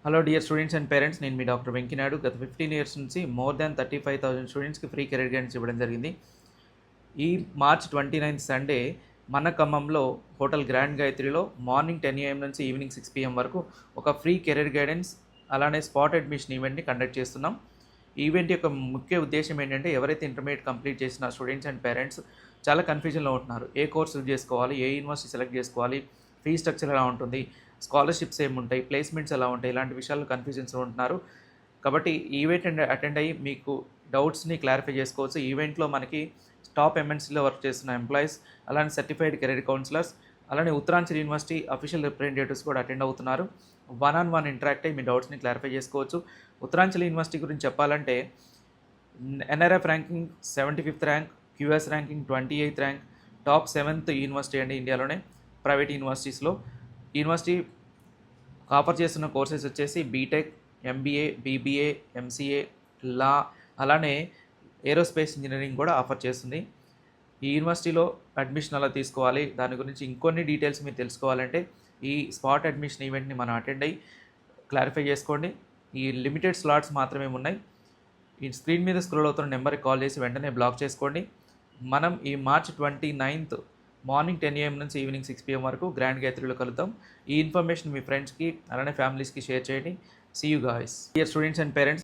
Hello dear students and parents, నేను మీ doctor Venkinaidu. గత 15 years నుంచి మోర్ దాన్ 35,000 స్టూడెంట్స్కి ఫ్రీ కెరీర్ గైడెన్స్ ఇవ్వడం జరిగింది. ఈ మార్చ్ 29 సండే మన ఖమ్మంలో హోటల్ గ్రాండ్ గాయత్రిలో మార్నింగ్ 10 AM నుంచి ఈవినింగ్ 6 PM వరకు ఒక ఫ్రీ కెరీర్ గైడెన్స్ అలానే స్పాట్ అడ్మిషన్ ఈవెంట్ని కండక్ట్ చేస్తున్నాం. ఈ ఈవెంట్ యొక్క ముఖ్య ఉద్దేశం ఏంటంటే, ఎవరైతే ఇంటర్మీడియట్ కంప్లీట్ చేసిన స్టూడెంట్స్ అండ్ పేరెంట్స్ చాలా కన్ఫ్యూజన్లో ఉంటున్నారు. ఏ కోర్సు చేసుకోవాలి, ఏ యూనివర్సిటీ సెలెక్ట్ చేసుకోవాలి, ఫీ స్ట్రక్చర్ ఎలా ఉంటుంది, స్కాలర్షిప్స్ ఏముంటాయి, ప్లేస్మెంట్స్ ఎలా ఉంటాయి, ఇలాంటి విషయాలు కన్ఫ్యూజన్స్లో ఉంటున్నారు. కాబట్టి ఈవెంట్ అటెండ్ అయ్యి మీకు డౌట్స్ని క్లారిఫై చేసుకోవచ్చు. ఈవెంట్లో మనకి టాప్ ఎంఎన్సీలో వర్క్ చేస్తున్న ఎంప్లాయీస్, అలానే సర్టిఫైడ్ కెరీర్ కౌన్సిలర్స్, అలానే ఉత్తరాంచల్ యూనివర్సిటీ అఫీషియల్ రిప్రజెంటేటివ్స్ కూడా అటెండ్ అవుతున్నారు. 1-on-1 ఇంటరాక్ట్ అయ్యి మీ డౌట్స్ని క్లారిఫై చేసుకోవచ్చు. ఉత్తరాంచల్ యూనివర్సిటీ గురించి చెప్పాలంటే NRF ranking 75th rank, QS ranking 28th rank, top 7th university అండి ఇండియాలోనే ప్రైవేట్ యూనివర్సిటీస్లో. యూనివర్సిటీ ఆఫర్ చేస్తున్న కోర్సెస్ వచ్చేసి బీటెక్, ఎంబీఏ, బీబీఏ, ఎంసీఏ, లా, అలానే ఏరోస్పేస్ ఇంజనీరింగ్ కూడా ఆఫర్ చేస్తుంది. ఈ యూనివర్సిటీలో అడ్మిషన్ అలా తీసుకోవాలి, దాని గురించి ఇంకొన్ని డీటెయిల్స్ మీరు తెలుసుకోవాలంటే ఈ స్పాట్ అడ్మిషన్ ఈవెంట్ని మనం అటెండ్ అయ్యి క్లారిఫై చేసుకోండి. ఈ లిమిటెడ్ స్లాట్స్ మాత్రమే ఉన్నాయి. ఈ స్క్రీన్ మీద స్క్రోల్ అవుతున్న నెంబర్కి కాల్ చేసి వెంటనే బ్లాక్ చేసుకోండి. మనం ఈ మార్చ్ 29 మార్నింగ్ 10 AM నుంచి ఈవినింగ్ 6 PM వరకు గ్రాండ్ గాయత్రిలో కలుద్దాం. ఈ ఇన్ఫర్మేషన్ మీ ఫ్రెండ్స్కి అలానే ఫ్యామిలీస్కి షేర్ చేయండి. See you guys. Dear students and parents,